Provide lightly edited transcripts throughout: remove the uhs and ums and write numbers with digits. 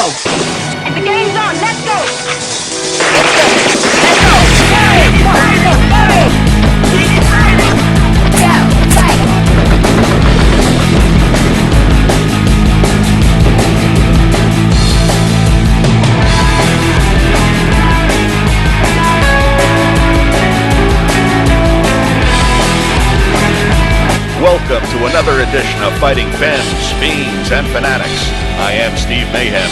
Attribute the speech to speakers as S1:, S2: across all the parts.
S1: And the game's on. Let's go. Let's go. Hurry. Go. Fight.
S2: Welcome to another edition of Fighting Femmes, Fiends, and Fanatics. I am Steve Mayhem,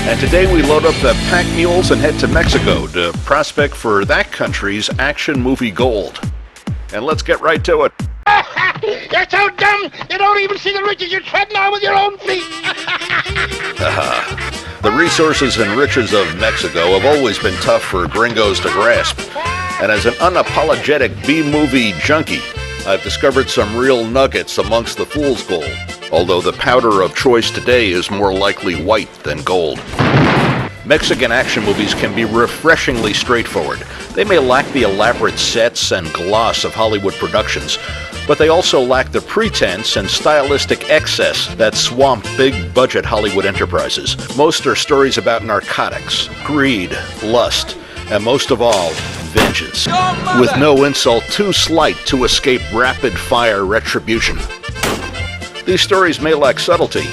S2: and today we load up the pack mules and head to Mexico to prospect for that country's action movie gold. And let's get right to it.
S3: You're so dumb, you don't even see the riches you're treading on with your own feet.
S2: The resources and riches of Mexico have always been tough for gringos to grasp. And as an unapologetic B-movie junkie, I've discovered some real nuggets amongst the fool's gold, although the powder of choice today is more likely white than gold. Mexican action movies can be refreshingly straightforward. They may lack the elaborate sets and gloss of Hollywood productions, but they also lack the pretense and stylistic excess that swamp big-budget Hollywood enterprises. Most are stories about narcotics, greed, lust, and most of all, vengeance, with no insult too slight to escape rapid-fire retribution. These stories may lack subtlety,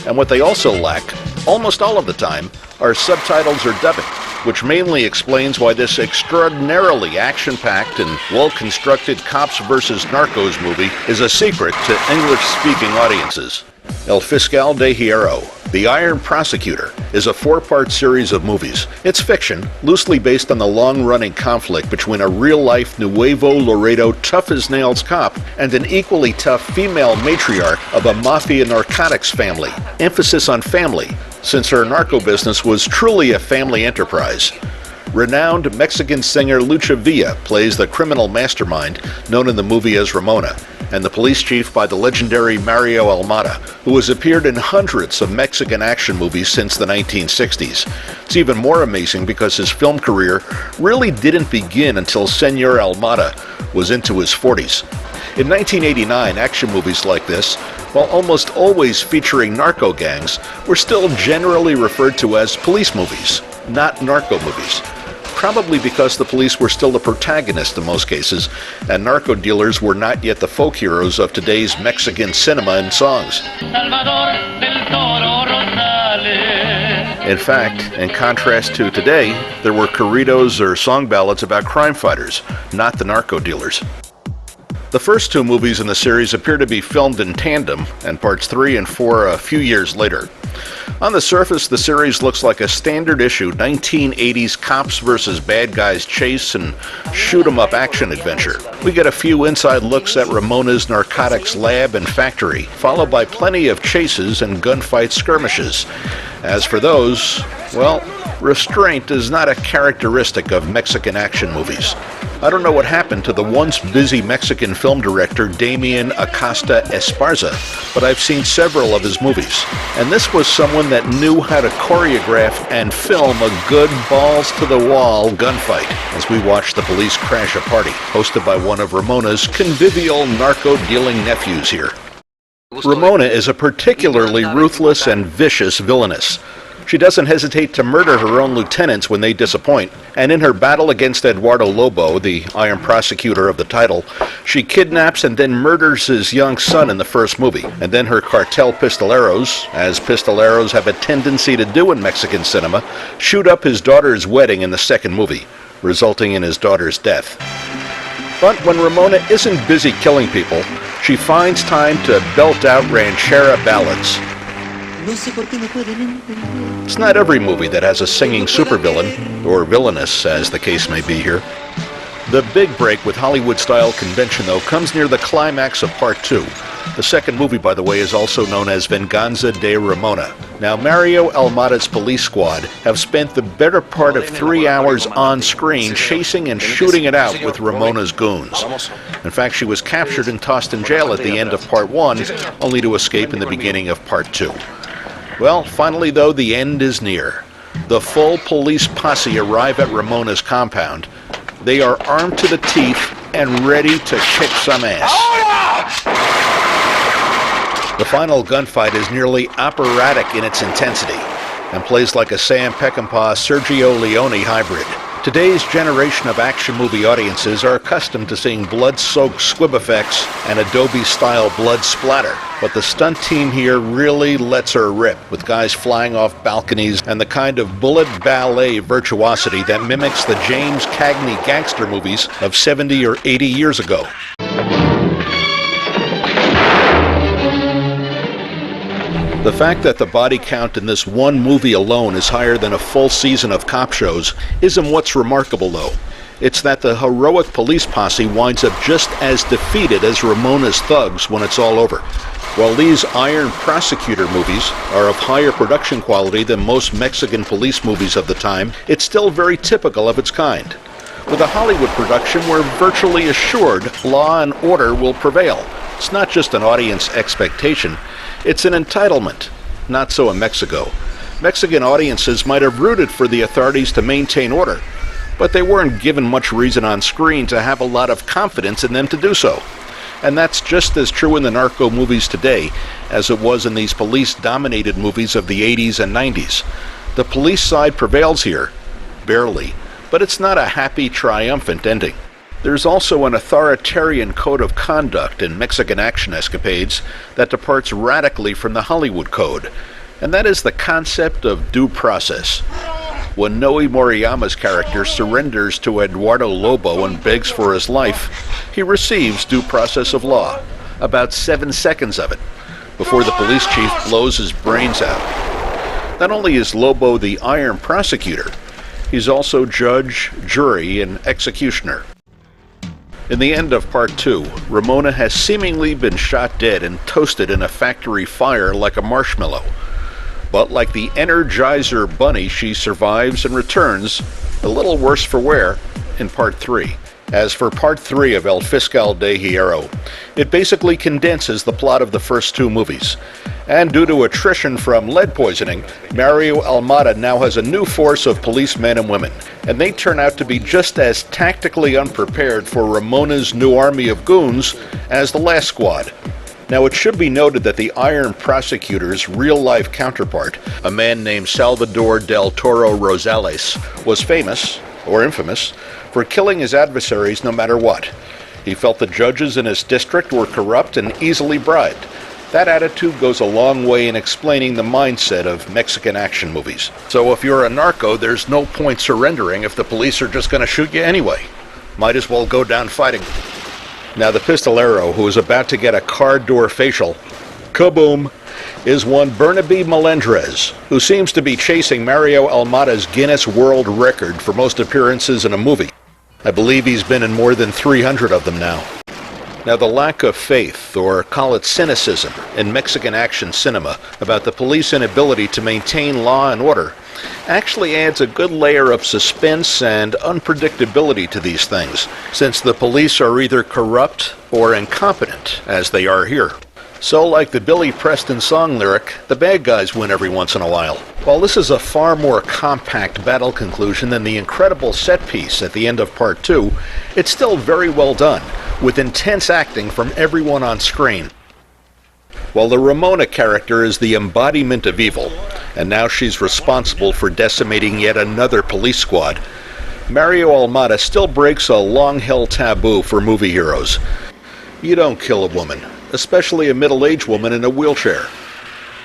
S2: and what they also lack, almost all of the time, are subtitles or dubbing, which mainly explains why this extraordinarily action-packed and well-constructed Cops vs. Narcos movie is a secret to English-speaking audiences. El Fiscal de Hierro, The Iron Prosecutor, is a 4-part series of movies. It's fiction, loosely based on the long-running conflict between a real-life Nuevo Laredo tough-as-nails cop and an equally tough female matriarch of a mafia narcotics family. Emphasis on family, since her narco business was truly a family enterprise. Renowned Mexican singer Lucha Villa plays the criminal mastermind known in the movie as Ramona, and the police chief by the legendary Mario Almada, who has appeared in hundreds of Mexican action movies since the 1960s. It's even more amazing because his film career really didn't begin until Senor Almada was into his 40s. In 1989, action movies like this, while almost always featuring narco gangs, were still generally referred to as police movies, not narco movies. Probably because the police were still the protagonist in most cases, and narco dealers were not yet the folk heroes of today's Mexican cinema and songs. In fact, in contrast to today, there were corridos or song ballads about crime fighters, not the narco dealers. The first 2 movies in the series appear to be filmed in tandem, and parts 3 and 4 a few years later. On the surface, the series looks like a standard-issue 1980s cops versus bad guys chase and shoot-'em-up action adventure. We get a few inside looks at Ramona's narcotics lab and factory, followed by plenty of chases and gunfight skirmishes. As for those, well, restraint is not a characteristic of Mexican action movies. I don't know what happened to the once busy Mexican film director Damian Acosta Esparza, but I've seen several of his movies. And this was someone that knew how to choreograph and film a good balls-to-the-wall gunfight as we watched the police crash a party, hosted by one of Ramona's convivial narco-dealing nephews here. Ramona is a particularly ruthless and vicious villainess. She doesn't hesitate to murder her own lieutenants when they disappoint, and in her battle against Eduardo Lobo, the Iron Prosecutor of the title, she kidnaps and then murders his young son in the first movie, and then her cartel pistoleros, as pistoleros have a tendency to do in Mexican cinema, shoot up his daughter's wedding in the second movie, resulting in his daughter's death. But when Ramona isn't busy killing people, she finds time to belt out ranchera ballads. It's not every movie that has a singing supervillain, or villainess, as the case may be here. The big break with Hollywood-style convention, though, comes near the climax of Part 2. The second movie, by the way, is also known as Venganza de Ramona. Now, Mario Almada's police squad have spent the better part of 3 hours on screen chasing and shooting it out with Ramona's goons. In fact, she was captured and tossed in jail at the end of Part 1, only to escape in the beginning of Part 2. Well, finally, though, the end is near. The full police posse arrive at Ramona's compound. They are armed to the teeth and ready to kick some ass. The final gunfight is nearly operatic in its intensity, and plays like a Sam Peckinpah, Sergio Leone hybrid. Today's generation of action movie audiences are accustomed to seeing blood-soaked squib effects and Adobe-style blood splatter. But the stunt team here really lets her rip, with guys flying off balconies and the kind of bullet ballet virtuosity that mimics the James Cagney gangster movies of 70 or 80 years ago. The fact that the body count in this one movie alone is higher than a full season of cop shows isn't what's remarkable, though. It's that the heroic police posse winds up just as defeated as Ramona's thugs when it's all over. While these Iron Prosecutor movies are of higher production quality than most Mexican police movies of the time, it's still very typical of its kind. With a Hollywood production, we're virtually assured law and order will prevail. It's not just an audience expectation, it's an entitlement. Not so in Mexico. Mexican audiences might have rooted for the authorities to maintain order, but they weren't given much reason on screen to have a lot of confidence in them to do so. And that's just as true in the narco movies today as it was in these police-dominated movies of the 80s and 90s. The police side prevails here, barely, but it's not a happy, triumphant ending. There's also an authoritarian code of conduct in Mexican action escapades that departs radically from the Hollywood code, and that is the concept of due process. When Noe Moriyama's character surrenders to Eduardo Lobo and begs for his life, he receives due process of law, about 7 seconds of it, before the police chief blows his brains out. Not only is Lobo the Iron Prosecutor, he's also judge, jury, and executioner. In the end of Part 2, Ramona has seemingly been shot dead and toasted in a factory fire like a marshmallow. But like the Energizer Bunny, she survives and returns, a little worse for wear, in Part 3. As for Part 3 of El Fiscal de Hierro, it basically condenses the plot of the first two movies. And due to attrition from lead poisoning, Mario Almada now has a new force of policemen and women, and they turn out to be just as tactically unprepared for Ramona's new army of goons as the last squad. Now, it should be noted that the Iron Prosecutor's real-life counterpart, a man named Salvador del Toro Rosales, was famous, or infamous, for killing his adversaries no matter what. He felt the judges in his district were corrupt and easily bribed. That attitude goes a long way in explaining the mindset of Mexican action movies. So if you're a narco, there's no point surrendering if the police are just going to shoot you anyway. Might as well go down fighting. Now the pistolero, who is about to get a car door facial, kaboom, is one Bernabe Melendrez, who seems to be chasing Mario Almada's Guinness World Record for most appearances in a movie. I believe he's been in more than 300 of them now. Now, the lack of faith, or call it cynicism, in Mexican action cinema about the police inability to maintain law and order actually adds a good layer of suspense and unpredictability to these things, since the police are either corrupt or incompetent, as they are here. So, like the Billy Preston song lyric, the bad guys win every once in a while. While this is a far more compact battle conclusion than the incredible set piece at the end of Part 2, it's still very well done, with intense acting from everyone on screen. While the Ramona character is the embodiment of evil, and now she's responsible for decimating yet another police squad, Mario Almada still breaks a long-held taboo for movie heroes. You don't kill a woman, especially a middle-aged woman in a wheelchair.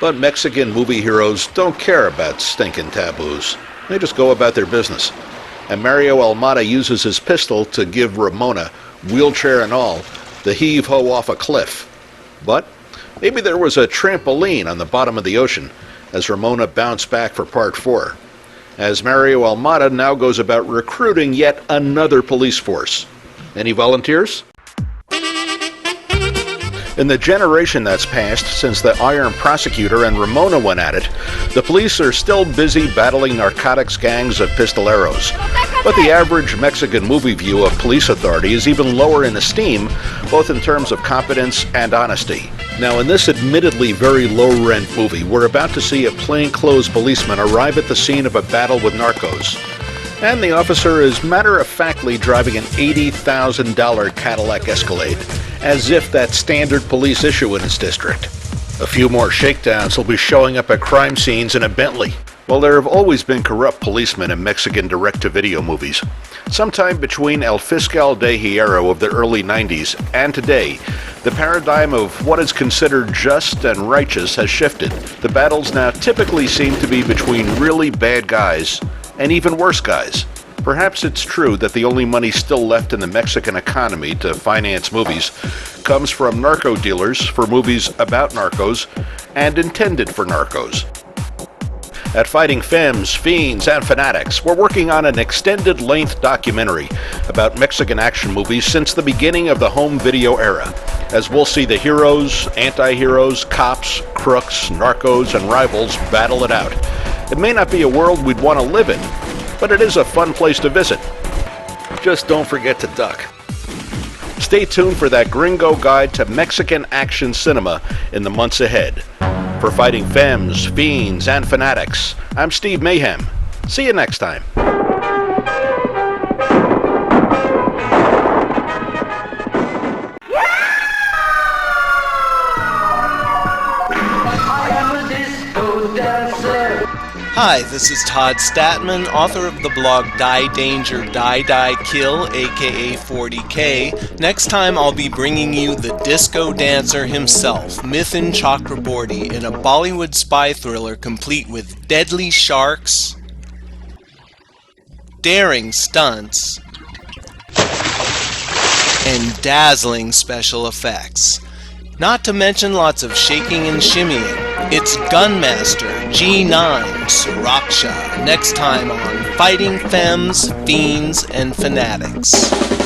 S2: But Mexican movie heroes don't care about stinking taboos. They just go about their business. And Mario Almada uses his pistol to give Ramona, wheelchair and all, the heave-ho off a cliff. But maybe there was a trampoline on the bottom of the ocean as Ramona bounced back for Part 4, as Mario Almada now goes about recruiting yet another police force. Any volunteers? In the generation that's passed since the Iron Prosecutor and Ramona went at it, the police are still busy battling narcotics gangs of pistoleros. But the average Mexican movie view of police authority is even lower in esteem, both in terms of competence and honesty. Now, in this admittedly very low-rent movie, we're about to see a plainclothes policeman arrive at the scene of a battle with narcos. And the officer is matter-of-factly driving an $80,000 Cadillac Escalade, as if that's standard police issue in his district. A few more shakedowns will be showing up at crime scenes in a Bentley. Well, there have always been corrupt policemen in Mexican direct-to-video movies. Sometime between El Fiscal de Hierro of the early 90s and today, the paradigm of what is considered just and righteous has shifted. The battles now typically seem to be between really bad guys and even worse guys. Perhaps it's true that the only money still left in the Mexican economy to finance movies comes from narco dealers for movies about narcos and intended for narcos. At Fighting Femmes, Fiends, and Fanatics, we're working on an extended-length documentary about Mexican action movies since the beginning of the home video era, as we'll see the heroes, anti-heroes, cops, crooks, narcos, and rivals battle it out. It may not be a world we'd want to live in, but it is a fun place to visit. Just don't forget to duck. Stay tuned for that gringo guide to Mexican action cinema in the months ahead. For Fighting Femmes, Fiends, and Fanatics, I'm Steve Mayhem. See you next time.
S4: Hi, this is Todd Statman, author of the blog Die Danger, Die Die Kill, aka 40K. Next time I'll be bringing you the disco dancer himself, Mithun Chakraborty, in a Bollywood spy thriller complete with deadly sharks, daring stunts, and dazzling special effects. Not to mention lots of shaking and shimmying. It's Gunmaster G9 Suraksha next time on Fighting Femmes, Fiends, and Fanatics.